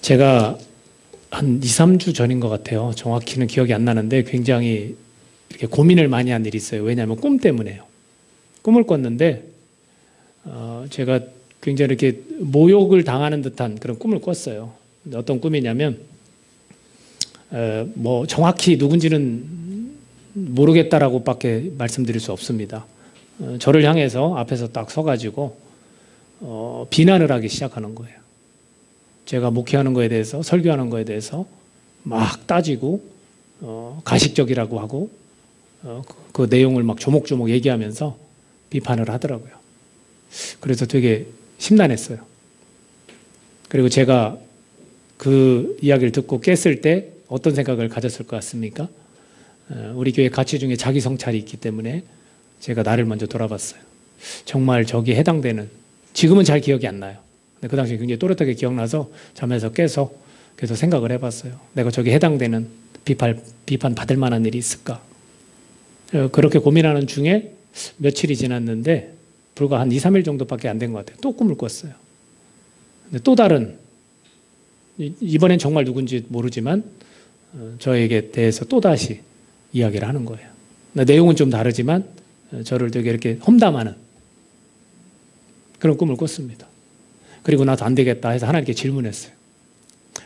제가 한 2, 3주 전인 것 같아요. 정확히는 기억이 안 나는데 굉장히 이렇게 고민을 많이 한 일이 있어요. 왜냐하면 꿈 때문에요. 꿈을 꿨는데 제가 굉장히 이렇게 모욕을 당하는 듯한 그런 꿈을 꿨어요. 어떤 꿈이냐면 뭐 정확히 누군지는 모르겠다라고밖에 말씀드릴 수 없습니다. 저를 향해서 앞에서 딱 서가지고 비난을 하기 시작하는 거예요. 제가 목회하는 거에 대해서, 설교하는 거에 대해서 막 따지고 가식적이라고 하고 그 내용을 막 조목조목 얘기하면서 비판을 하더라고요. 그래서 되게 심란했어요. 그리고 제가 그 이야기를 듣고 깼을 때 어떤 생각을 가졌을 것 같습니까? 우리 교회 가치 중에 자기 성찰이 있기 때문에 제가 나를 먼저 돌아봤어요. 정말 저기에 해당되는, 지금은 잘 기억이 안 나요. 근데 그 당시에 굉장히 또렷하게 기억나서 잠에서 깨서 그래서 생각을 해봤어요. 내가 저기에 해당되는 비판 받을 만한 일이 있을까? 그렇게 고민하는 중에 며칠이 지났는데 불과 한 2, 3일 정도밖에 안 된 것 같아요. 또 꿈을 꿨어요. 근데 또 다른, 이번엔 정말 누군지 모르지만 저에게 대해서 또다시 이야기를 하는 거예요. 내용은 좀 다르지만 저를 되게 이렇게 험담하는 그런 꿈을 꿨습니다. 그리고 나서 안 되겠다 해서 하나님께 질문했어요.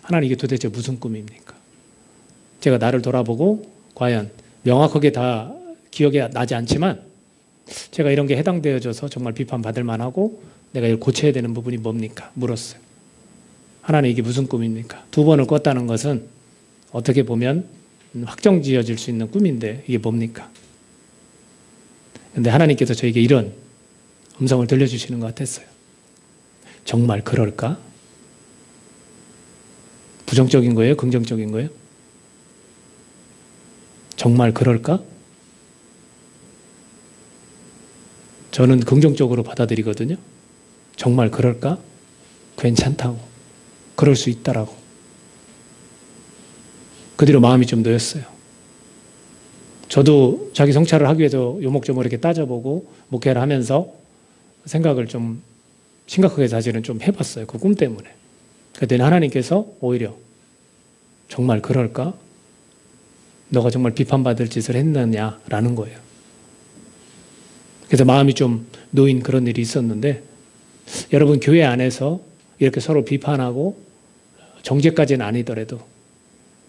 하나님, 이게 도대체 무슨 꿈입니까? 제가 나를 돌아보고 과연 명확하게 다 기억이 나지 않지만 제가 이런 게 해당되어져서 정말 비판받을 만하고 내가 이걸 고쳐야 되는 부분이 뭡니까? 물었어요. 하나님, 이게 무슨 꿈입니까? 2번을 꿨다는 것은 어떻게 보면 확정지어질 수 있는 꿈인데 이게 뭡니까? 그런데 하나님께서 저에게 이런 음성을 들려주시는 것 같았어요. 정말 그럴까? 부정적인 거예요? 긍정적인 거예요? 정말 그럴까? 저는 긍정적으로 받아들이거든요. 정말 그럴까? 괜찮다고. 그럴 수 있다라고. 그 뒤로 마음이 좀 놓였어요. 저도 자기 성찰을 하기 위해서 요목조목 이렇게 따져보고 목회를 하면서 생각을 좀 심각하게 사실은 좀 해봤어요. 그 꿈 때문에. 그랬더니 하나님께서 오히려 정말 그럴까? 너가 정말 비판받을 짓을 했느냐라는 거예요. 그래서 마음이 좀 놓인 그런 일이 있었는데 여러분, 교회 안에서 이렇게 서로 비판하고 정죄까지는 아니더라도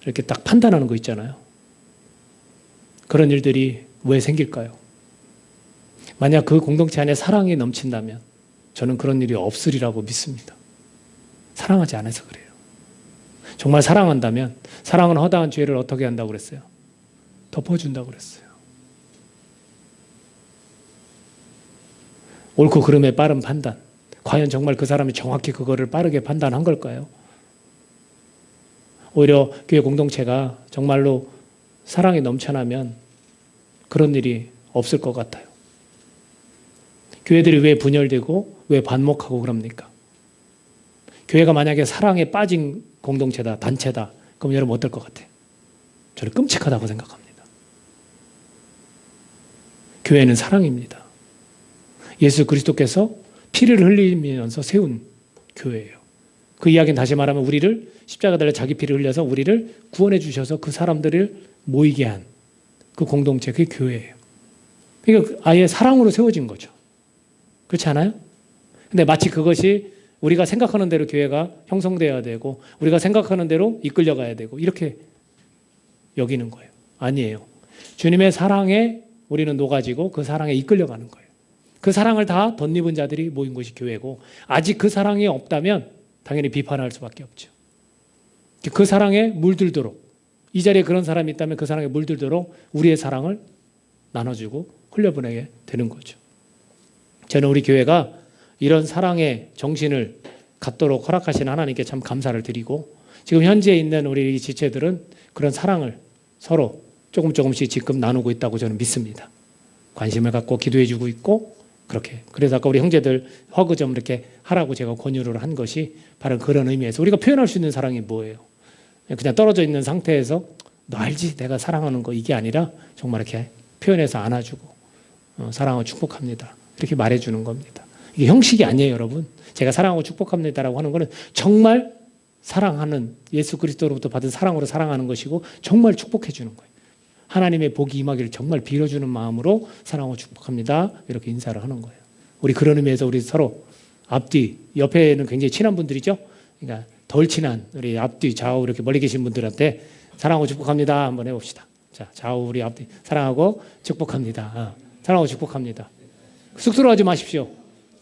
이렇게 딱 판단하는 거 있잖아요. 그런 일들이 왜 생길까요? 만약 그 공동체 안에 사랑이 넘친다면 저는 그런 일이 없으리라고 믿습니다. 사랑하지 않아서 그래요. 정말 사랑한다면 사랑은 허다한 죄를 어떻게 한다고 그랬어요? 덮어준다고 그랬어요. 옳고 그름의 빠른 판단. 과연 정말 그 사람이 정확히 그거를 빠르게 판단한 걸까요? 오히려 교회 공동체가 정말로 사랑이 넘쳐나면 그런 일이 없을 것 같아요. 교회들이 왜 분열되고 왜 반목하고 그럽니까? 교회가 만약에 사랑에 빠진 공동체다, 단체다, 그럼 여러분 어떨 것 같아요? 저는 끔찍하다고 생각합니다. 교회는 사랑입니다. 예수 그리스도께서 피를 흘리면서 세운 교회예요. 그 이야기는 다시 말하면 우리를 십자가 달려 자기 피를 흘려서 우리를 구원해 주셔서 그 사람들을 모이게 한 그 공동체, 그게 교회예요. 그러니까 아예 사랑으로 세워진 거죠. 그렇지 않아요? 근데 마치 그것이 우리가 생각하는 대로 교회가 형성되어야 되고 우리가 생각하는 대로 이끌려가야 되고 이렇게 여기는 거예요. 아니에요. 주님의 사랑에 우리는 녹아지고 그 사랑에 이끌려가는 거예요. 그 사랑을 다 덧입은 자들이 모인 곳이 교회고 아직 그 사랑이 없다면 당연히 비판할 수밖에 없죠. 그 사랑에 물들도록 이 자리에 그런 사람이 있다면 그 사랑에 물들도록 우리의 사랑을 나눠주고 흘려보내게 되는 거죠. 저는 우리 교회가 이런 사랑의 정신을 갖도록 허락하신 하나님께 참 감사를 드리고 지금 현재 있는 우리 지체들은 그런 사랑을 서로 조금씩 지금 나누고 있다고 저는 믿습니다. 관심을 갖고 기도해주고 있고 그렇게. 그래서 아까 우리 형제들 허그 좀 이렇게 하라고 제가 권유를 한 것이 바로 그런 의미에서 우리가 표현할 수 있는 사랑이 뭐예요? 그냥 떨어져 있는 상태에서 너 알지? 내가 사랑하는 거 이게 아니라 정말 이렇게 표현해서 안아주고 사랑하고 축복합니다. 이렇게 말해주는 겁니다. 이게 형식이 아니에요, 여러분. 제가 사랑하고 축복합니다라고 하는 거는 정말 사랑하는 예수 그리스도로부터 받은 사랑으로 사랑하는 것이고 정말 축복해 주는 거예요. 하나님의 복이 임하기를 정말 빌어주는 마음으로 사랑하고 축복합니다. 이렇게 인사를 하는 거예요. 우리 그런 의미에서 우리 서로 앞뒤, 옆에는 굉장히 친한 분들이죠. 그러니까 덜 친한 우리 앞뒤, 좌우 이렇게 멀리 계신 분들한테 사랑하고 축복합니다. 한번 해봅시다. 자, 좌우 우리 앞뒤 사랑하고 축복합니다. 사랑하고 축복합니다. 쑥스러워하지 마십시오.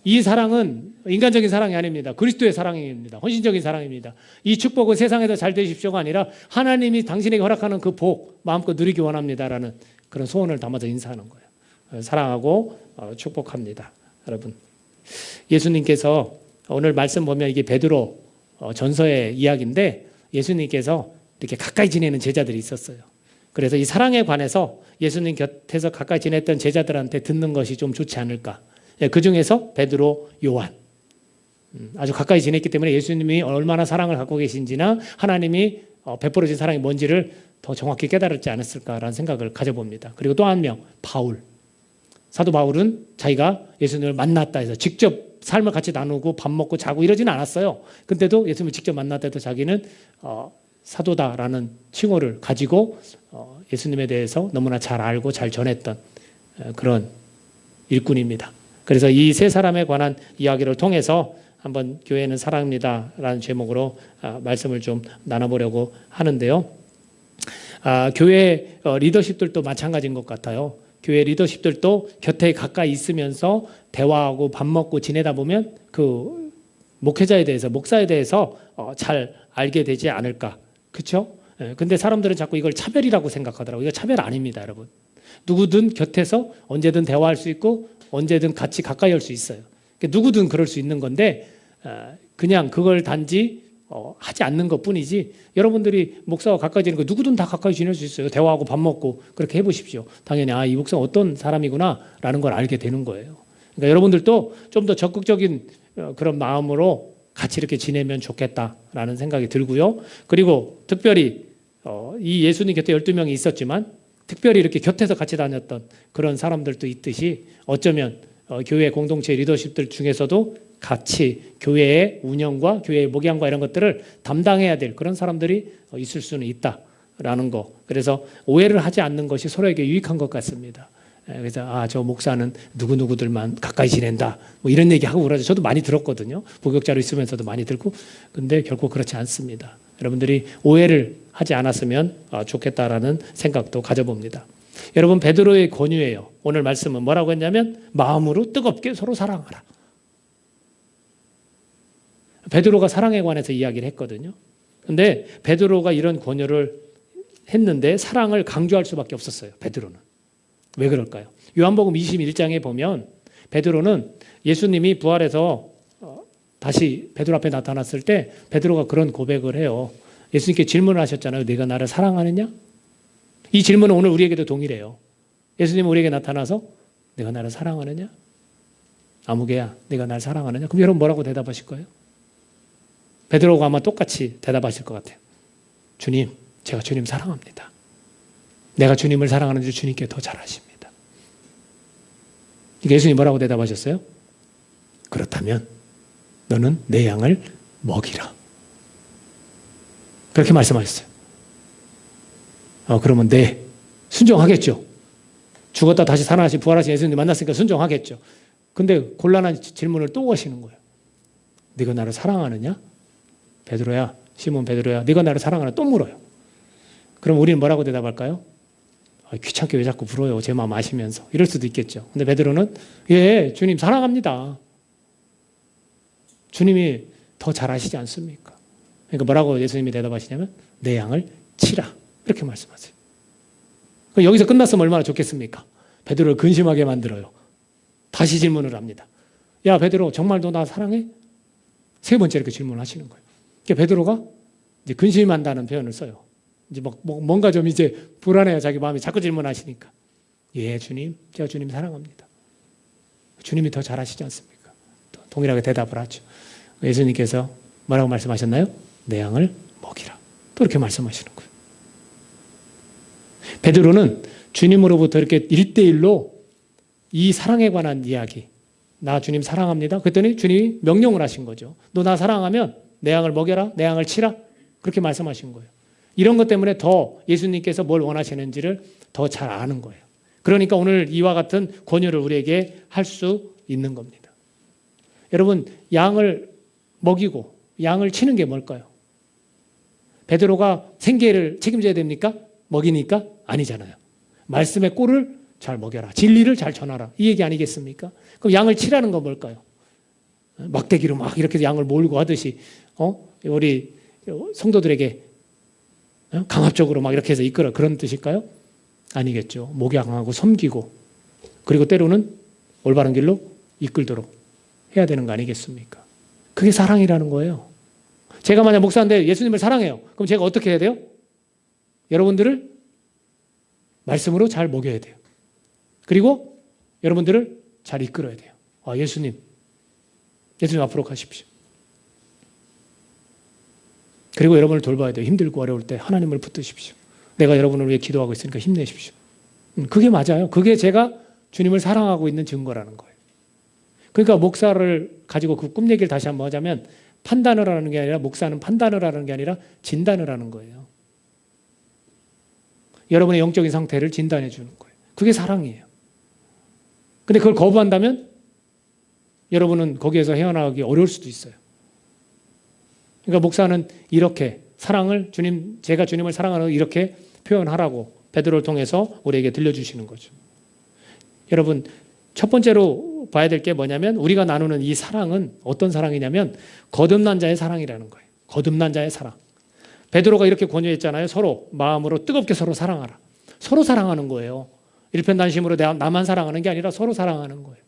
이 사랑은 인간적인 사랑이 아닙니다. 그리스도의 사랑입니다. 헌신적인 사랑입니다. 이 축복은 세상에서 잘 되십시오가 아니라 하나님이 당신에게 허락하는 그 복 마음껏 누리기 원합니다라는 그런 소원을 담아서 인사하는 거예요. 사랑하고 축복합니다. 여러분, 예수님께서 오늘 말씀 보면 이게 베드로 전서의 이야기인데 예수님께서 이렇게 가까이 지내는 제자들이 있었어요. 그래서 이 사랑에 관해서 예수님 곁에서 가까이 지냈던 제자들한테 듣는 것이 좀 좋지 않을까. 그 중에서 베드로, 요한 아주 가까이 지냈기 때문에 예수님이 얼마나 사랑을 갖고 계신지나 하나님이 베풀어 준 사랑이 뭔지를 더 정확히 깨달았지 않았을까라는 생각을 가져봅니다. 그리고 또 한 명, 바울. 사도 바울은 자기가 예수님을 만났다 해서 직접 삶을 같이 나누고 밥 먹고 자고 이러지는 않았어요. 근데도 예수님을 직접 만났다 해도 자기는 사도다라는 칭호를 가지고 예수님에 대해서 너무나 잘 알고 잘 전했던 그런 일꾼입니다. 그래서 이 세 사람에 관한 이야기를 통해서 한번 교회는 사랑입니다라는 제목으로 말씀을 좀 나눠보려고 하는데요. 교회 리더십들도 마찬가지인 것 같아요. 교회 리더십들도 곁에 가까이 있으면서 대화하고 밥 먹고 지내다 보면 그 목회자에 대해서 목사에 대해서 잘 알게 되지 않을까. 그렇죠? 근데 사람들은 자꾸 이걸 차별이라고 생각하더라고요. 이거 차별 아닙니다, 여러분. 누구든 곁에서 언제든 대화할 수 있고 언제든 같이 가까이 할 수 있어요. 누구든 그럴 수 있는 건데 그냥 그걸 단지 하지 않는 것뿐이지 여러분들이 목사와 가까이 지내는 거 누구든 다 가까이 지낼 수 있어요. 대화하고 밥 먹고 그렇게 해보십시오. 당연히 이 목사 어떤 사람이구나 라는 걸 알게 되는 거예요. 그러니까 여러분들도 좀 더 적극적인 그런 마음으로 같이 이렇게 지내면 좋겠다라는 생각이 들고요. 그리고 특별히 이 예수님 곁에 12명이 있었지만 특별히 이렇게 곁에서 같이 다녔던 그런 사람들도 있듯이 어쩌면 교회 공동체 리더십들 중에서도 같이 교회의 운영과 교회의 목양과 이런 것들을 담당해야 될 그런 사람들이 있을 수는 있다라는 거. 그래서 오해를 하지 않는 것이 서로에게 유익한 것 같습니다. 그래서 저 목사는 누구누구들만 가까이 지낸다 뭐 이런 얘기하고 그러죠. 저도 많이 들었거든요. 목욕자로 있으면서도 많이 들고. 근데 결코 그렇지 않습니다. 여러분들이 오해를 하지 않았으면 좋겠다라는 생각도 가져봅니다. 여러분, 베드로의 권유예요. 오늘 말씀은 뭐라고 했냐면 마음으로 뜨겁게 서로 사랑하라. 베드로가 사랑에 관해서 이야기를 했거든요. 근데 베드로가 이런 권유를 했는데 사랑을 강조할 수밖에 없었어요. 베드로는. 왜 그럴까요? 요한복음 21장에 보면 베드로는 예수님이 부활해서 다시 베드로 앞에 나타났을 때 베드로가 그런 고백을 해요. 예수님께 질문을 하셨잖아요. 네가 나를 사랑하느냐? 이 질문은 오늘 우리에게도 동일해요. 예수님은 우리에게 나타나서 내가 나를 사랑하느냐? 아무개야, 내가 나를 사랑하느냐? 그럼 여러분 뭐라고 대답하실 거예요? 베드로가 아마 똑같이 대답하실 것 같아요. 주님, 제가 주님 사랑합니다. 내가 주님을 사랑하는지 주님께 더 잘 아십니다. 예수님이 뭐라고 대답하셨어요? 그렇다면 너는 내 양을 먹이라. 그렇게 말씀하셨어요. 그러면 네, 순종하겠죠. 죽었다 다시 살아나신 부활하신 예수님 만났으니까 순종하겠죠. 근데 곤란한 질문을 또 하시는 거예요. 네가 나를 사랑하느냐? 베드로야, 시몬 베드로야, 네가 나를 사랑하느냐? 또 물어요. 그럼 우리는 뭐라고 대답할까요? 귀찮게 왜 자꾸 물어요? 제 마음 아시면서. 이럴 수도 있겠죠. 근데 베드로는 예, 주님 사랑합니다. 주님이 더 잘 아시지 않습니까? 그러니까 뭐라고 예수님이 대답하시냐면 내 양을 치라. 이렇게 말씀하세요. 여기서 끝났으면 얼마나 좋겠습니까? 베드로를 근심하게 만들어요. 다시 질문을 합니다. 야, 베드로, 정말 너 나 사랑해? 세 번째 이렇게 질문을 하시는 거예요. 그러니까 베드로가 이제 근심한다는 표현을 써요. 이제 뭔가 좀 이제 불안해요. 자기 마음이 자꾸 질문하시니까. 예, 주님, 제가 주님 사랑합니다. 주님이 더 잘 아시지 않습니까? 동일하게 대답을 하죠. 예수님께서 뭐라고 말씀하셨나요? 내 양을 먹이라. 또 이렇게 말씀하시는 거예요. 베드로는 주님으로부터 이렇게 1대1로 이 사랑에 관한 이야기, 나 주님 사랑합니다. 그랬더니 주님이 명령을 하신 거죠. 너 나 사랑하면 내 양을 먹여라, 내 양을 치라. 그렇게 말씀하신 거예요. 이런 것 때문에 더 예수님께서 뭘 원하시는지를 더 잘 아는 거예요. 그러니까 오늘 이와 같은 권유를 우리에게 할 수 있는 겁니다. 여러분, 양을 먹이고 양을 치는 게 뭘까요? 베드로가 생계를 책임져야 됩니까? 먹이니까? 아니잖아요. 말씀의 꼴을 잘 먹여라. 진리를 잘 전하라. 이 얘기 아니겠습니까? 그럼 양을 치라는 건 뭘까요? 막대기로 막 이렇게 양을 몰고 하듯이 우리 성도들에게 강압적으로 막 이렇게 해서 이끌어 그런 뜻일까요? 아니겠죠. 목양하고 섬기고 그리고 때로는 올바른 길로 이끌도록 해야 되는 거 아니겠습니까? 그게 사랑이라는 거예요. 제가 만약 목사인데 예수님을 사랑해요. 그럼 제가 어떻게 해야 돼요? 여러분들을 말씀으로 잘 먹여야 돼요. 그리고 여러분들을 잘 이끌어야 돼요. 예수님 앞으로 가십시오. 그리고 여러분을 돌봐야 돼요. 힘들고 어려울 때 하나님을 붙드십시오. 내가 여러분을 위해 기도하고 있으니까 힘내십시오. 그게 맞아요. 그게 제가 주님을 사랑하고 있는 증거라는 거예요. 그러니까 목사를 가지고 그 꿈 얘기를 다시 한번 하자면 판단을 하는 게 아니라 목사는 판단을 하는 게 아니라 진단을 하는 거예요. 여러분의 영적인 상태를 진단해 주는 거예요. 그게 사랑이에요. 근데 그걸 거부한다면 여러분은 거기에서 헤어나가기 어려울 수도 있어요. 그러니까 목사는 이렇게 사랑을 제가 주님을 사랑하는 이렇게 표현하라고 베드로를 통해서 우리에게 들려주시는 거죠. 여러분, 첫 번째로 봐야 될 게 뭐냐면 우리가 나누는 이 사랑은 어떤 사랑이냐면 거듭난 자의 사랑이라는 거예요. 거듭난 자의 사랑. 베드로가 이렇게 권유했잖아요. 서로 마음으로 뜨겁게 서로 사랑하라. 서로 사랑하는 거예요. 일편단심으로 나만 사랑하는 게 아니라 서로 사랑하는 거예요.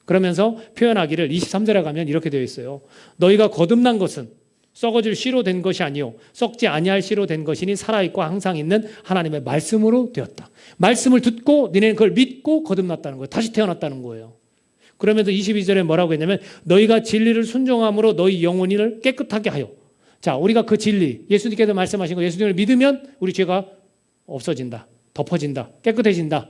그러면서 표현하기를 23절에 가면 이렇게 되어 있어요. 너희가 거듭난 것은 썩어질 씨로 된 것이 아니요 썩지 아니할 씨로 된 것이니 살아있고 항상 있는 하나님의 말씀으로 되었다. 말씀을 듣고 너희는 그걸 믿고 거듭났다는 거예요. 다시 태어났다는 거예요. 그러면서 22절에 뭐라고 했냐면 너희가 진리를 순종함으로 너희 영혼을 깨끗하게 하여. 자, 우리가 그 진리, 예수님께서 말씀하신 거 예수님을 믿으면 우리 죄가 없어진다. 덮어진다. 깨끗해진다.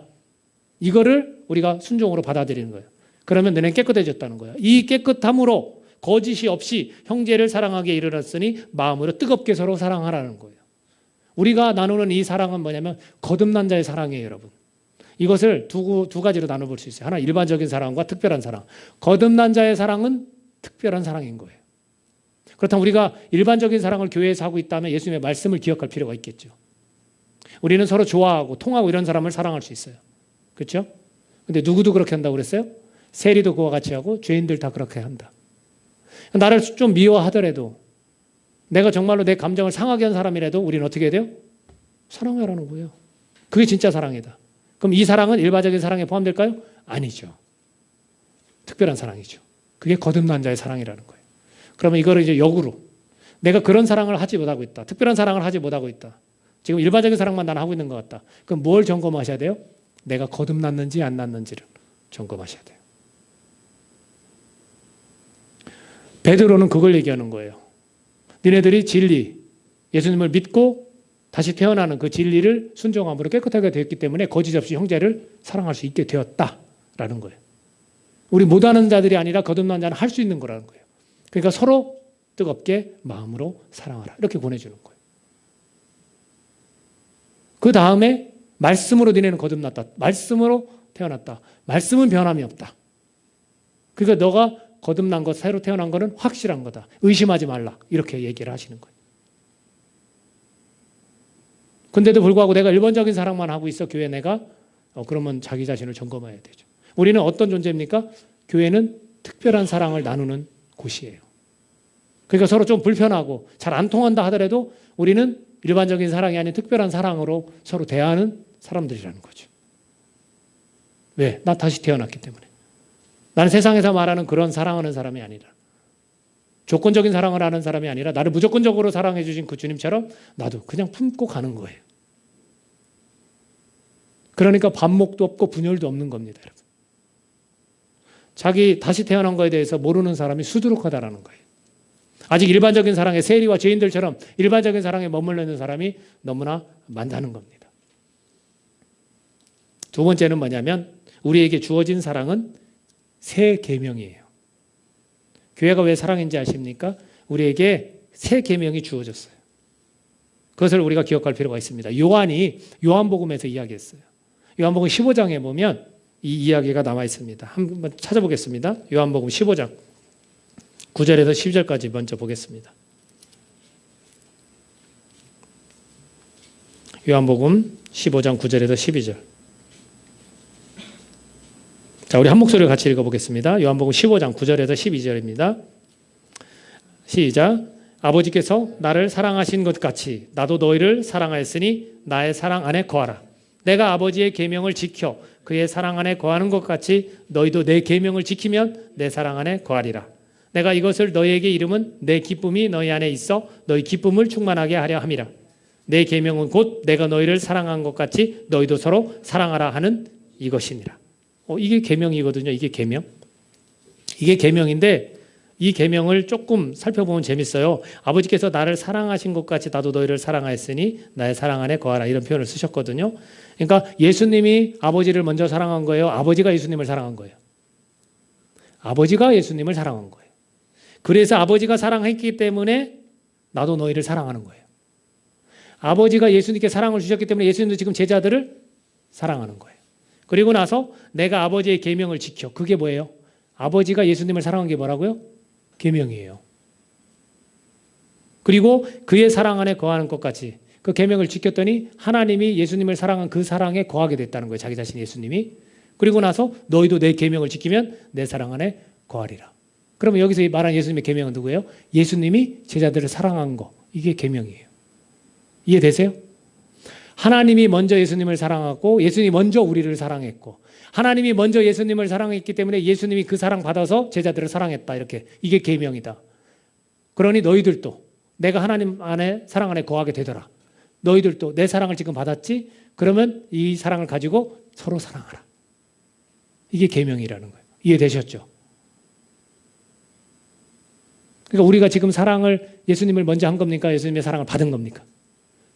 이거를 우리가 순종으로 받아들이는 거예요. 그러면 너희는 깨끗해졌다는 거예요. 이 깨끗함으로 거짓이 없이 형제를 사랑하게 이르렀으니 마음으로 뜨겁게 서로 사랑하라는 거예요. 우리가 나누는 이 사랑은 뭐냐면 거듭난 자의 사랑이에요, 여러분. 이것을 두 가지로 나눠볼 수 있어요. 하나, 일반적인 사랑과 특별한 사랑. 거듭난 자의 사랑은 특별한 사랑인 거예요. 그렇다면 우리가 일반적인 사랑을 교회에서 하고 있다면 예수님의 말씀을 기억할 필요가 있겠죠. 우리는 서로 좋아하고 통하고 이런 사람을 사랑할 수 있어요. 그렇죠? 근데 누구도 그렇게 한다고 그랬어요? 세리도 그와 같이 하고 죄인들 다 그렇게 한다. 나를 좀 미워하더라도 내가 정말로 내 감정을 상하게 한 사람이라도 우리는 어떻게 해야 돼요? 사랑하라는 거예요. 그게 진짜 사랑이다. 그럼 이 사랑은 일반적인 사랑에 포함될까요? 아니죠. 특별한 사랑이죠. 그게 거듭난 자의 사랑이라는 거예요. 그러면 이거를 이제 역으로 내가 그런 사랑을 하지 못하고 있다. 특별한 사랑을 하지 못하고 있다. 지금 일반적인 사랑만 나는 하고 있는 것 같다. 그럼 뭘 점검하셔야 돼요? 내가 거듭났는지 안 났는지를 점검하셔야 돼요. 베드로는 그걸 얘기하는 거예요. 니네들이 진리, 예수님을 믿고 다시 태어나는 그 진리를 순종함으로 깨끗하게 되었기 때문에 거짓 없이 형제를 사랑할 수 있게 되었다라는 거예요. 우리 못하는 자들이 아니라 거듭난 자는 할 수 있는 거라는 거예요. 그러니까 서로 뜨겁게 마음으로 사랑하라. 이렇게 권해주는 거예요. 그 다음에 말씀으로 니네는 거듭났다. 말씀으로 태어났다. 말씀은 변함이 없다. 그러니까 너가 거듭난 것, 새로 태어난 것은 확실한 거다. 의심하지 말라. 이렇게 얘기를 하시는 거예요. 근데도 불구하고 내가 일반적인 사랑만 하고 있어, 교회 내가. 그러면 자기 자신을 점검해야 되죠. 우리는 어떤 존재입니까? 교회는 특별한 사랑을 나누는 곳이에요. 그러니까 서로 좀 불편하고 잘 안 통한다 하더라도 우리는 일반적인 사랑이 아닌 특별한 사랑으로 서로 대하는 사람들이라는 거죠. 왜? 나 다시 태어났기 때문에. 나는 세상에서 말하는 그런 사랑하는 사람이 아니라 조건적인 사랑을 하는 사람이 아니라 나를 무조건적으로 사랑해 주신 그 주님처럼 나도 그냥 품고 가는 거예요. 그러니까 반목도 없고 분열도 없는 겁니다, 여러분. 자기 다시 태어난 거에 대해서 모르는 사람이 수두룩하다라는 거예요. 아직 일반적인 사랑에 세리와 죄인들처럼 일반적인 사랑에 머물러 있는 사람이 너무나 많다는 겁니다. 두 번째는 뭐냐면 우리에게 주어진 사랑은 새 계명이에요. 교회가 왜 사랑인지 아십니까? 우리에게 새 계명이 주어졌어요. 그것을 우리가 기억할 필요가 있습니다. 요한이 요한복음에서 이야기했어요. 요한복음 15장에 보면 이 이야기가 남아 있습니다. 한번 찾아보겠습니다. 요한복음 15장 9절에서 10절까지 먼저 보겠습니다. 요한복음 15장 9절에서 12절. 자, 우리 한 목소리로 같이 읽어보겠습니다. 요한복음 15장 9절에서 12절입니다. 시작. 아버지께서 나를 사랑하신 것 같이 나도 너희를 사랑하였으니 나의 사랑 안에 거하라. 내가 아버지의 계명을 지켜 그의 사랑 안에 거하는 것 같이 너희도 내 계명을 지키면 내 사랑 안에 거하리라. 내가 이것을 너희에게 이름은 내 기쁨이 너희 안에 있어 너희 기쁨을 충만하게 하려 함이라. 내 계명은 곧 내가 너희를 사랑한 것 같이 너희도 서로 사랑하라 하는 이것이니라. 이게 계명이거든요. 이게 계명. 이게 계명인데 이 계명을 조금 살펴보면 재밌어요. 아버지께서 나를 사랑하신 것 같이 나도 너희를 사랑하였으니 나의 사랑 안에 거하라. 이런 표현을 쓰셨거든요. 그러니까 예수님이 아버지를 먼저 사랑한 거예요. 아버지가 예수님을 사랑한 거예요. 아버지가 예수님을 사랑한 거예요. 그래서 아버지가 사랑했기 때문에 나도 너희를 사랑하는 거예요. 아버지가 예수님께 사랑을 주셨기 때문에 예수님도 지금 제자들을 사랑하는 거예요. 그리고 나서 내가 아버지의 계명을 지켜. 그게 뭐예요? 아버지가 예수님을 사랑한 게 뭐라고요? 계명이에요. 그리고 그의 사랑 안에 거하는 것 같이 그 계명을 지켰더니 하나님이 예수님을 사랑한 그 사랑에 거하게 됐다는 거예요. 자기 자신 예수님이. 그리고 나서 너희도 내 계명을 지키면 내 사랑 안에 거하리라. 그러면 여기서 말한 예수님의 계명은 누구예요? 예수님이 제자들을 사랑한 거. 이게 계명이에요. 이해되세요? 하나님이 먼저 예수님을 사랑하고 예수님이 먼저 우리를 사랑했고 하나님이 먼저 예수님을 사랑했기 때문에 예수님이 그 사랑 받아서 제자들을 사랑했다. 이렇게. 이게 계명이다. 그러니 너희들도 내가 하나님 안에 사랑 안에 거하게 되더라. 너희들도 내 사랑을 지금 받았지? 그러면 이 사랑을 가지고 서로 사랑하라. 이게 계명이라는 거예요. 이해되셨죠? 그러니까 우리가 지금 사랑을 예수님을 먼저 한 겁니까? 예수님의 사랑을 받은 겁니까?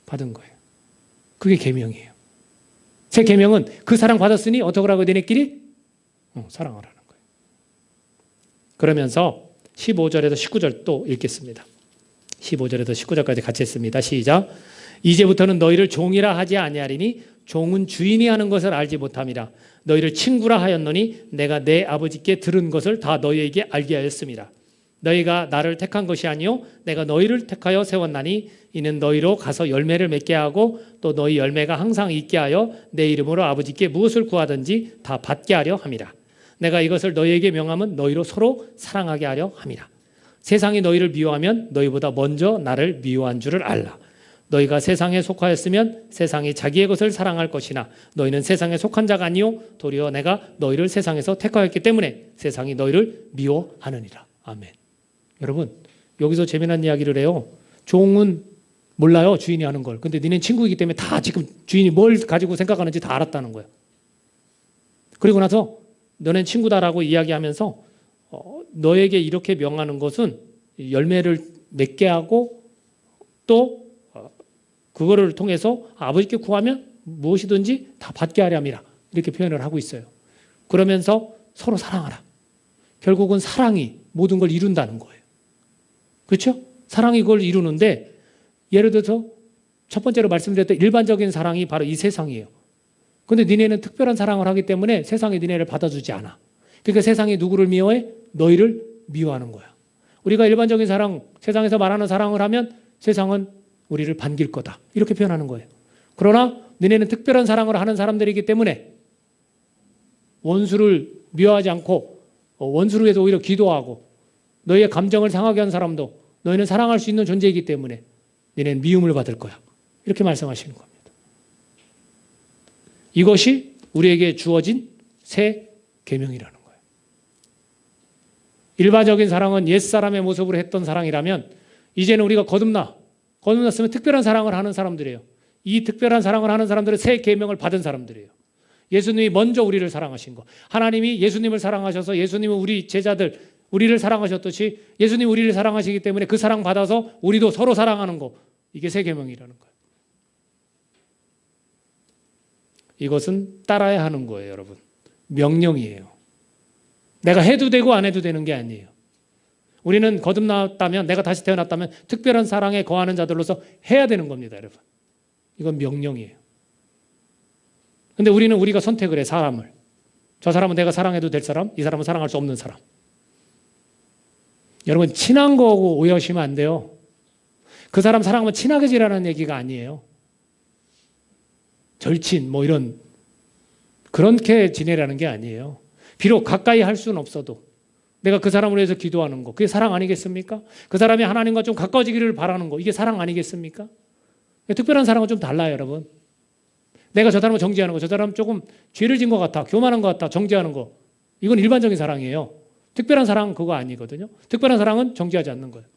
받은 거예요. 그게 계명이에요. 새 계명은 그 사랑 받았으니 어떻게 하라고 너네끼리? 사랑하라는 거예요. 그러면서 15절에서 19절 또 읽겠습니다. 15절에서 19절까지 같이 했습니다. 시작. 이제부터는 너희를 종이라 하지 아니하리니 종은 주인이 하는 것을 알지 못함이라. 너희를 친구라 하였노니 내가 내 아버지께 들은 것을 다 너희에게 알게 하였습니다. 너희가 나를 택한 것이 아니요 내가 너희를 택하여 세웠나니 이는 너희로 가서 열매를 맺게 하고 또 너희 열매가 항상 있게 하여 내 이름으로 아버지께 무엇을 구하든지 다 받게 하려 함이라. 내가 이것을 너희에게 명함은 너희로 서로 사랑하게 하려 함이라. 세상이 너희를 미워하면 너희보다 먼저 나를 미워한 줄을 알라. 너희가 세상에 속하였으면 세상이 자기의 것을 사랑할 것이나 너희는 세상에 속한 자가 아니요 도리어 내가 너희를 세상에서 택하였기 때문에 세상이 너희를 미워하느니라. 아멘. 여러분 여기서 재미난 이야기를 해요. 종은 몰라요. 주인이 하는 걸. 근데 니네 친구이기 때문에 다 지금 주인이 뭘 가지고 생각하는지 다 알았다는 거예요. 그리고 나서 너넨 친구다라고 이야기하면서 너에게 이렇게 명하는 것은 열매를 맺게 하고 또 그거를 통해서 아버지께 구하면 무엇이든지 다 받게 하렴이라. 이렇게 표현을 하고 있어요. 그러면서 서로 사랑하라. 결국은 사랑이 모든 걸 이룬다는 거예요. 그렇죠? 사랑이 그걸 이루는데 예를 들어서 첫 번째로 말씀드렸던 일반적인 사랑이 바로 이 세상이에요. 그런데 니네는 특별한 사랑을 하기 때문에 세상이 니네를 받아주지 않아. 그러니까 세상이 누구를 미워해? 너희를 미워하는 거야. 우리가 일반적인 사랑, 세상에서 말하는 사랑을 하면 세상은 우리를 반길 거다. 이렇게 표현하는 거예요. 그러나 너네는 특별한 사랑을 하는 사람들이기 때문에 원수를 미워하지 않고 원수를 위해서 오히려 기도하고 너희의 감정을 상하게 한 사람도 너희는 사랑할 수 있는 존재이기 때문에 너희는 미움을 받을 거야. 이렇게 말씀하시는 겁니다. 이것이 우리에게 주어진 새 계명이라는 거예요. 일반적인 사랑은 옛사람의 모습으로 했던 사랑이라면 이제는 우리가 거듭났으면 특별한 사랑을 하는 사람들이에요. 이 특별한 사랑을 하는 사람들은 새 계명을 받은 사람들이에요. 예수님이 먼저 우리를 사랑하신 거. 하나님이 예수님을 사랑하셔서 예수님은 우리 제자들, 우리를 사랑하셨듯이 예수님이 우리를 사랑하시기 때문에 그 사랑 받아서 우리도 서로 사랑하는 거. 이게 새 계명이라는 거예요. 이것은 따라야 하는 거예요, 여러분. 명령이에요. 내가 해도 되고 안 해도 되는 게 아니에요. 우리는 거듭났다면, 내가 다시 태어났다면 특별한 사랑에 거하는 자들로서 해야 되는 겁니다, 여러분. 이건 명령이에요. 근데 우리는 우리가 선택을 해, 사람을. 저 사람은 내가 사랑해도 될 사람, 이 사람은 사랑할 수 없는 사람. 여러분, 친한 거하고 오해하시면 안 돼요. 그 사람 사랑하면 친하게 지라는 얘기가 아니에요. 절친, 뭐 이런, 그렇게 지내라는 게 아니에요. 비록 가까이 할 수는 없어도 내가 그 사람을 위해서 기도하는 거, 그게 사랑 아니겠습니까? 그 사람이 하나님과 좀 가까워지기를 바라는 거, 이게 사랑 아니겠습니까? 특별한 사랑은 좀 달라요, 여러분. 내가 저 사람을 정죄하는 거, 저 사람 조금 죄를 진 것 같아, 교만한 것 같아, 정죄하는 거, 이건 일반적인 사랑이에요. 특별한 사랑은 그거 아니거든요. 특별한 사랑은 정죄하지 않는 거예요.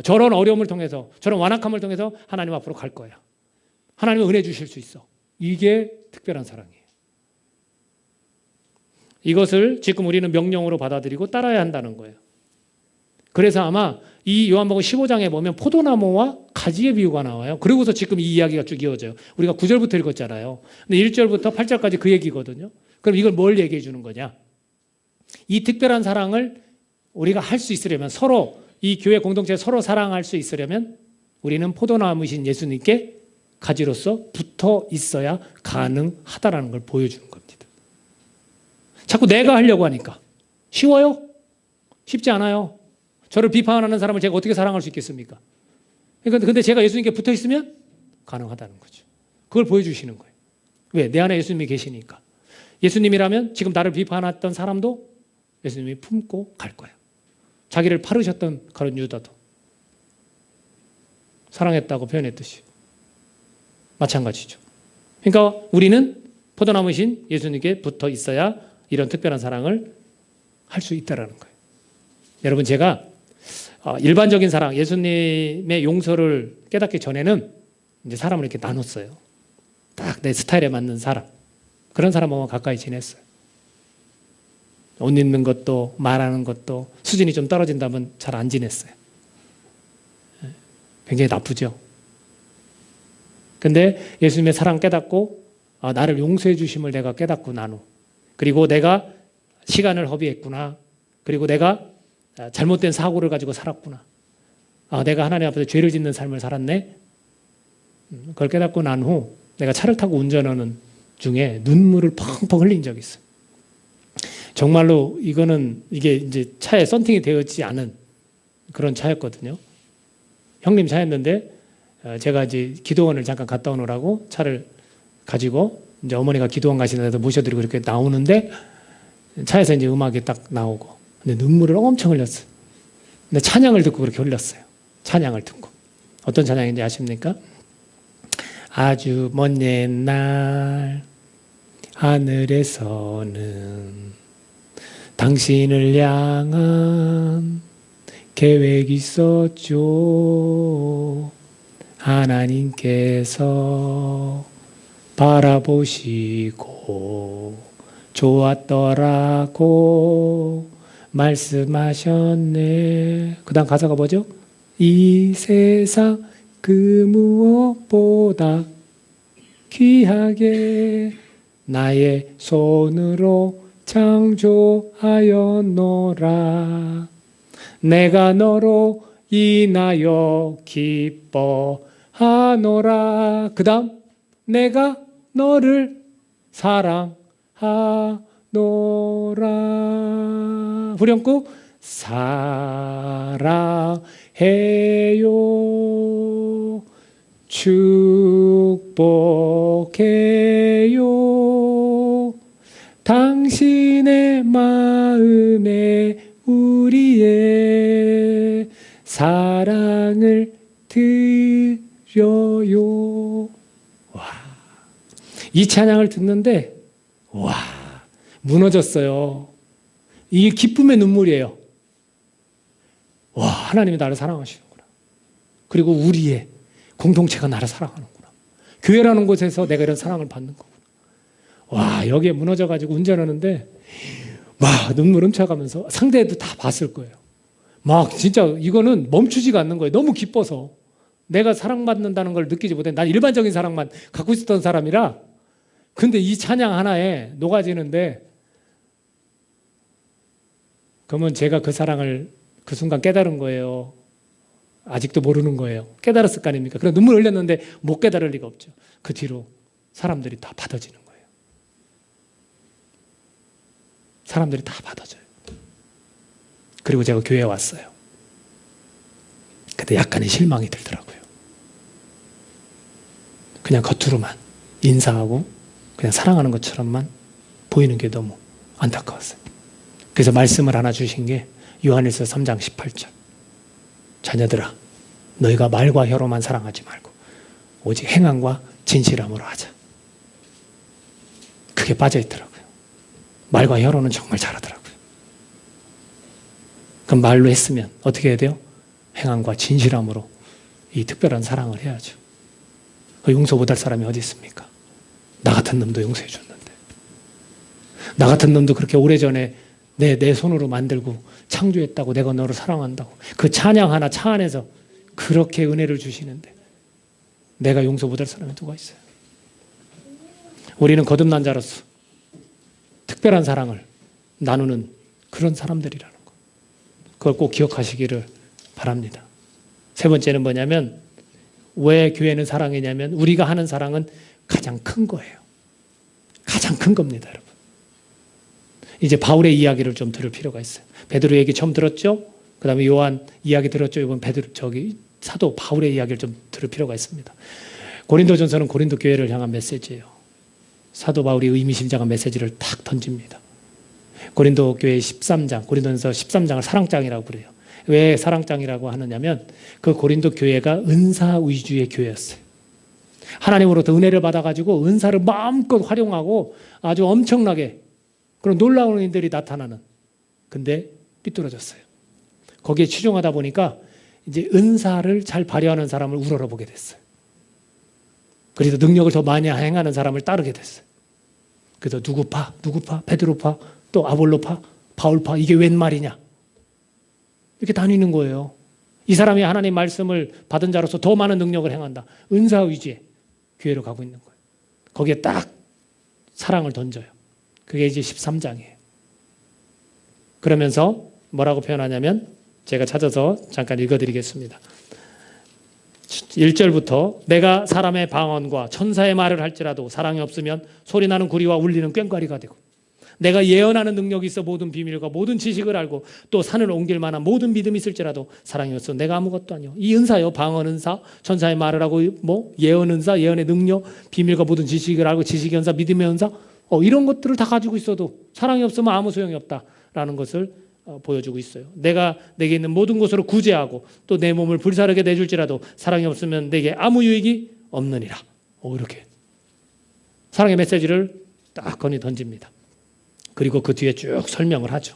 저런 어려움을 통해서, 저런 완악함을 통해서 하나님 앞으로 갈 거야. 하나님은 은혜 주실 수 있어. 이게 특별한 사랑이에요. 이것을 지금 우리는 명령으로 받아들이고 따라야 한다는 거예요. 그래서 아마 이 요한복음 15장에 보면 포도나무와 가지의 비유가 나와요. 그리고서 지금 이 이야기가 쭉 이어져요. 우리가 9절부터 읽었잖아요. 근데 1절부터 8절까지 그 얘기거든요. 그럼 이걸 뭘 얘기해 주는 거냐? 이 특별한 사랑을 우리가 할 수 있으려면, 서로 이 교회 공동체 서로 사랑할 수 있으려면 우리는 포도나무신 예수님께 가지로서 붙어 있어야 가능하다라는 걸 보여주는 겁니다. 자꾸 내가 하려고 하니까 쉬워요? 쉽지 않아요. 저를 비판하는 사람을 제가 어떻게 사랑할 수 있겠습니까? 근데 제가 예수님께 붙어 있으면 가능하다는 거죠. 그걸 보여주시는 거예요. 왜? 내 안에 예수님이 계시니까. 예수님이라면 지금 나를 비판했던 사람도 예수님이 품고 갈 거예요. 자기를 파르셨던 가룟 유다도 사랑했다고 표현했듯이 마찬가지죠. 그러니까 우리는 포도나무신 예수님께 붙어 있어야 이런 특별한 사랑을 할 수 있다는 거예요. 여러분, 제가 일반적인 사랑, 예수님의 용서를 깨닫기 전에는 이제 사람을 이렇게 나눴어요. 딱 내 스타일에 맞는 사람, 그런 사람하고 가까이 지냈어요. 옷 입는 것도 말하는 것도 수준이 좀 떨어진다면 잘 안 지냈어요. 굉장히 나쁘죠. 근데 예수님의 사랑 깨닫고 나를 용서해 주심을 내가 깨닫고 난 후, 그리고 내가 시간을 허비했구나, 그리고 내가 잘못된 사고를 가지고 살았구나, 내가 하나님 앞에서 죄를 짓는 삶을 살았네, 그걸 깨닫고 난 후 내가 차를 타고 운전하는 중에 눈물을 펑펑 흘린 적이 있어요. 정말로 이게 이제 차에 썬팅이 되었지 않은 그런 차였거든요. 형님 차였는데 제가 이제 기도원을 잠깐 갔다 오느라고 차를 가지고 이제 어머니가 기도원 가시는 데도 모셔드리고 이렇게 나오는데 차에서 이제 음악이 딱 나오고, 근데 눈물을 엄청 흘렸어요. 근데 찬양을 듣고 그렇게 흘렸어요. 찬양을 듣고. 어떤 찬양인지 아십니까? 아주 먼 옛날 하늘에서는 당신을 향한 계획이 있었죠. 하나님께서 바라보시고 좋았더라고 말씀하셨네. 그 다음 가사가 뭐죠? 이 세상 그 무엇보다 귀하게 나의 손으로 창조하였노라. 내가 너로 인하여 기뻐하노라. 그 다음 내가 너를 사랑하노라. 후렴구 사랑해요 축복해요 당신의 마음에 우리의 사랑을 드려요. 와, 이 찬양을 듣는데 와, 무너졌어요. 이게 기쁨의 눈물이에요. 와, 하나님이 나를 사랑하시는구나. 그리고 우리의 공동체가 나를 사랑하는구나. 교회라는 곳에서 내가 이런 사랑을 받는 거구나. 와, 여기에 무너져가지고 운전하는데 막 눈물 훔쳐가면서 상대도 다 봤을 거예요. 막 진짜 이거는 멈추지가 않는 거예요. 너무 기뻐서. 내가 사랑받는다는 걸 느끼지 못해. 난 일반적인 사랑만 갖고 있었던 사람이라. 근데 이 찬양 하나에 녹아지는데, 그러면 제가 그 사랑을 그 순간 깨달은 거예요? 아직도 모르는 거예요? 깨달았을 거 아닙니까? 그럼 눈물 흘렸는데 못 깨달을 리가 없죠. 그 뒤로 사람들이 다 받아지는 거예요. 사람들이 다 받아줘요. 그리고 제가 교회에 왔어요. 근데 약간의 실망이 들더라고요. 그냥 겉으로만 인사하고 그냥 사랑하는 것처럼만 보이는 게 너무 안타까웠어요. 그래서 말씀을 하나 주신 게 요한일서 3장 18절. 자녀들아, 너희가 말과 혀로만 사랑하지 말고 오직 행함과 진실함으로 하자. 그게 빠져있더라고요. 말과 혀로는 정말 잘하더라고요. 그럼 말로 했으면 어떻게 해야 돼요? 행함과 진실함으로 이 특별한 사랑을 해야죠. 용서 못할 사람이 어디 있습니까? 나 같은 놈도 용서해 줬는데. 나 같은 놈도 그렇게 오래전에 내 손으로 만들고 창조했다고, 내가 너를 사랑한다고 그 찬양 하나 차 안에서 그렇게 은혜를 주시는데 내가 용서 못할 사람이 누가 있어요? 우리는 거듭난 자로서 특별한 사랑을 나누는 그런 사람들이라는 거. 그걸 꼭 기억하시기를 바랍니다. 세 번째는 뭐냐면, 왜 교회는 사랑이냐면 우리가 하는 사랑은 가장 큰 거예요. 가장 큰 겁니다, 여러분. 이제 바울의 이야기를 좀 들을 필요가 있어요. 베드로 얘기 처음 들었죠? 그 다음에 요한 이야기 들었죠? 이번 사도 바울의 이야기를 좀 들을 필요가 있습니다. 고린도전서는 고린도 교회를 향한 메시지예요. 사도 바울이 의미심장한 메시지를 탁 던집니다. 고린도 교회 13장, 고린도전서 13장을 사랑장이라고 그래요. 왜 사랑장이라고 하느냐면 그 고린도 교회가 은사 위주의 교회였어요. 하나님으로부터 은혜를 받아가지고 은사를 마음껏 활용하고 아주 엄청나게 그런 놀라운 일들이 나타나는. 근데 삐뚤어졌어요. 거기에 치중하다 보니까 이제 은사를 잘 발휘하는 사람을 우러러보게 됐어요. 그래서 능력을 더 많이 행하는 사람을 따르게 됐어요. 그래서 누구파, 베드로파, 또 아볼로파, 바울파, 이게 웬 말이냐? 이렇게 다니는 거예요. 이 사람이 하나님 말씀을 받은 자로서 더 많은 능력을 행한다. 은사 위주의 교회로 가고 있는 거예요. 거기에 딱 사랑을 던져요. 그게 이제 13장이에요. 그러면서 뭐라고 표현하냐면 제가 찾아서 잠깐 읽어드리겠습니다. 1절부터 내가 사람의 방언과 천사의 말을 할지라도 사랑이 없으면 소리나는 구리와 울리는 꽹과리가 되고, 내가 예언하는 능력이 있어 모든 비밀과 모든 지식을 알고 또 산을 옮길 만한 모든 믿음이 있을지라도 사랑이 없어 내가 아무것도 아니요. 이 은사요, 방언 은사, 천사의 말을 하고 예언 은사, 예언의 능력, 비밀과 모든 지식을 알고 지식의 은사, 믿음의 은사, 이런 것들을 다 가지고 있어도 사랑이 없으면 아무 소용이 없다라는 것을 보여주고 있어요. 내가 내게 있는 모든 것으로 구제하고 또 내 몸을 불사르게 내줄지라도 사랑이 없으면 내게 아무 유익이 없느니라. 이렇게 사랑의 메시지를 딱 건이 던집니다. 그리고 그 뒤에 쭉 설명을 하죠.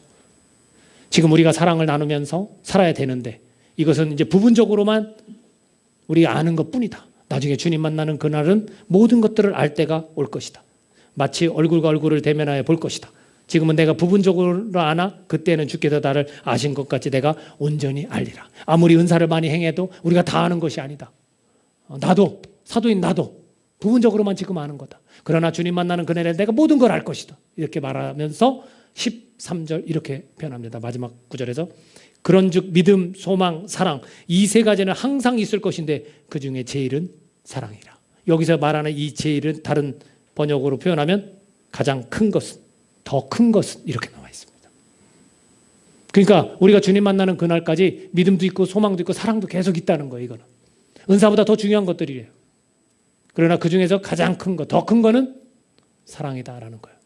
지금 우리가 사랑을 나누면서 살아야 되는데 이것은 이제 부분적으로만 우리가 아는 것뿐이다. 나중에 주님 만나는 그날은 모든 것들을 알 때가 올 것이다. 마치 얼굴과 얼굴을 대면하여 볼 것이다. 지금은 내가 부분적으로 아나 그때는 주께서 나를 아신 것 같이 내가 온전히 알리라. 아무리 은사를 많이 행해도 우리가 다 아는 것이 아니다. 나도, 사도인 나도 부분적으로만 지금 아는 거다. 그러나 주님 만나는 그날에 내가 모든 걸 알 것이다. 이렇게 말하면서 13절 이렇게 표현합니다. 마지막 구절에서 그런즉 믿음, 소망, 사랑 이 세 가지는 항상 있을 것인데 그 중에 제일은 사랑이라. 여기서 말하는 이 제일은 다른 번역으로 표현하면 가장 큰 것은, 더 큰 것은 이렇게 나와 있습니다. 그러니까 우리가 주님 만나는 그날까지 믿음도 있고 소망도 있고 사랑도 계속 있다는 거예요. 이거는 은사보다 더 중요한 것들이에요. 그러나 그 중에서 가장 큰 것, 더 큰 거는 사랑이다라는 거예요.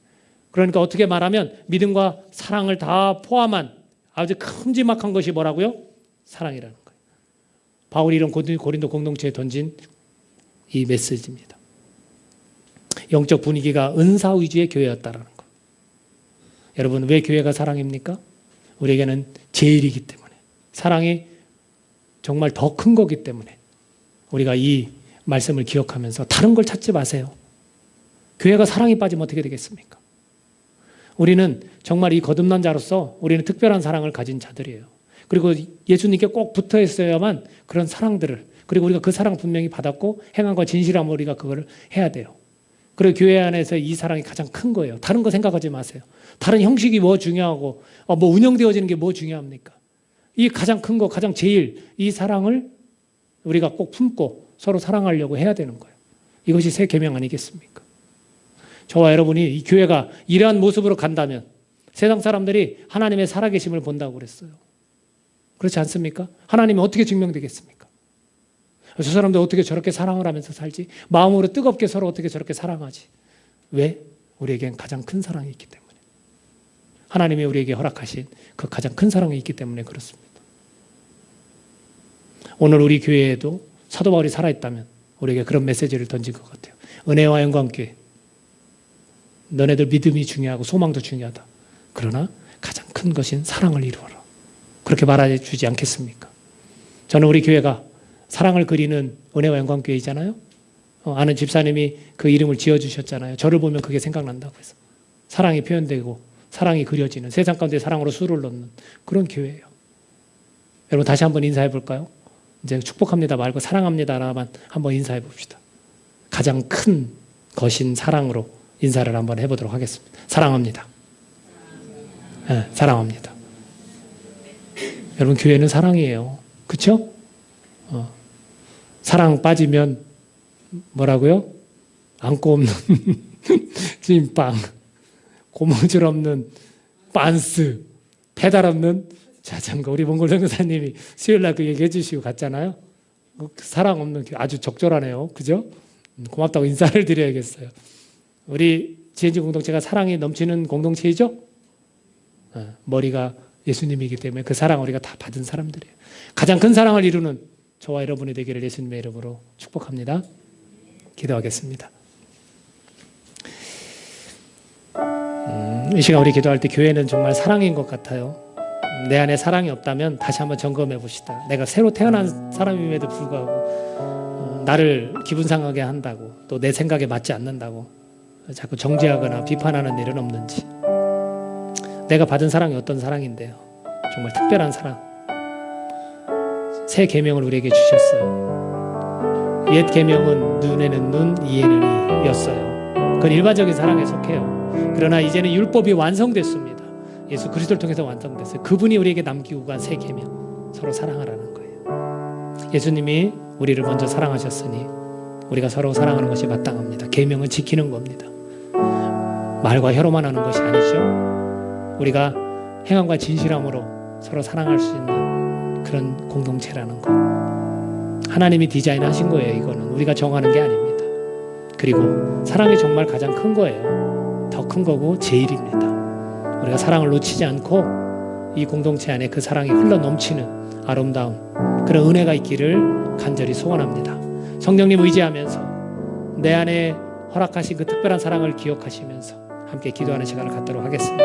그러니까 어떻게 말하면 믿음과 사랑을 다 포함한 아주 큼지막한 것이 뭐라고요? 사랑이라는 거예요. 바울이 이런 고린도 공동체에 던진 이 메시지입니다. 영적 분위기가 은사 위주의 교회였다라는 거. 여러분, 왜 교회가 사랑입니까? 우리에게는 제일이기 때문에, 사랑이 정말 더 큰 거기 때문에 우리가 이 말씀을 기억하면서 다른 걸 찾지 마세요. 교회가 사랑이 빠지면 어떻게 되겠습니까? 우리는 정말 이 거듭난 자로서 우리는 특별한 사랑을 가진 자들이에요. 그리고 예수님께 꼭 붙어 있어야만 그런 사랑들을, 그리고 우리가 그 사랑 분명히 받았고 행함과 진실함으로 우리가 그걸 해야 돼요. 그리고 교회 안에서 이 사랑이 가장 큰 거예요. 다른 거 생각하지 마세요. 다른 형식이 뭐 중요하고 뭐 운영되어지는 게 뭐 중요합니까? 이 가장 큰 거, 가장 제일 이 사랑을 우리가 꼭 품고 서로 사랑하려고 해야 되는 거예요. 이것이 새 계명 아니겠습니까? 저와 여러분이 이 교회가 이러한 모습으로 간다면 세상 사람들이 하나님의 살아계심을 본다고 그랬어요. 그렇지 않습니까? 하나님이 어떻게 증명되겠습니까? 저 사람들 어떻게 저렇게 사랑을 하면서 살지? 마음으로 뜨겁게 서로 어떻게 저렇게 사랑하지? 왜? 우리에겐 가장 큰 사랑이 있기 때문에. 하나님이 우리에게 허락하신 그 가장 큰 사랑이 있기 때문에 그렇습니다. 오늘 우리 교회에도 사도 바울이 살아있다면 우리에게 그런 메시지를 던진 것 같아요. 은혜와 영광교회. 너네들 믿음이 중요하고 소망도 중요하다. 그러나 가장 큰 것인 사랑을 이루어라. 그렇게 말해 주지 않겠습니까? 저는 우리 교회가 사랑을 그리는 은혜와 영광교회이잖아요. 아는 집사님이 그 이름을 지어주셨잖아요. 저를 보면 그게 생각난다고 해서. 사랑이 표현되고 사랑이 그려지는, 세상 가운데 사랑으로 수를 넣는 그런 교회예요. 여러분 다시 한번 인사해 볼까요? 이제 축복합니다 말고 사랑합니다라만 한번 인사해 봅시다. 가장 큰 것인 사랑으로 인사를 한번 해보도록 하겠습니다. 사랑합니다. 네, 사랑합니다. 여러분 교회는 사랑이에요. 그렇죠? 사랑 빠지면 뭐라고요? 안고 없는 찐빵, 고무줄 없는 빤스, 페달 없는 자전거. 우리 몽골 선교사님이 수요일날 그 얘기해 주시고 갔잖아요. 사랑 없는 아주 적절하네요. 그죠? 고맙다고 인사를 드려야겠어요. 우리 지엔지 공동체가 사랑이 넘치는 공동체이죠? 머리가 예수님이기 때문에 그 사랑 우리가 다 받은 사람들이에요. 가장 큰 사랑을 이루는 저와 여러분이 되기를 예수님의 이름으로 축복합니다. 기도하겠습니다. 이 시간 우리 기도할 때 교회는 정말 사랑인 것 같아요. 내 안에 사랑이 없다면 다시 한번 점검해 봅시다. 내가 새로 태어난 사람임에도 불구하고 나를 기분 상하게 한다고, 또 내 생각에 맞지 않는다고 자꾸 정죄하거나 비판하는 일은 없는지. 내가 받은 사랑이 어떤 사랑인데요. 정말 특별한 사랑. 새 계명을 우리에게 주셨어요. 옛 계명은 눈에는 눈, 이에는 이였어요. 그건 일반적인 사랑에 속해요. 그러나 이제는 율법이 완성됐습니다. 예수 그리스도를 통해서 완성됐어요. 그분이 우리에게 남기고 간 새 계명, 서로 사랑하라는 거예요. 예수님이 우리를 먼저 사랑하셨으니 우리가 서로 사랑하는 것이 마땅합니다. 계명은 지키는 겁니다. 말과 혀로만 하는 것이 아니죠. 우리가 행함과 진실함으로 서로 사랑할 수 있는 그런 공동체라는 거. 하나님이 디자인하신 거예요. 이거는 우리가 정하는 게 아닙니다. 그리고 사랑이 정말 가장 큰 거예요. 더 큰 거고 제일입니다. 우리가 사랑을 놓치지 않고 이 공동체 안에 그 사랑이 흘러 넘치는 아름다운 그런 은혜가 있기를 간절히 소원합니다. 성령님 의지하면서 내 안에 허락하신 그 특별한 사랑을 기억하시면서 함께 기도하는 시간을 갖도록 하겠습니다.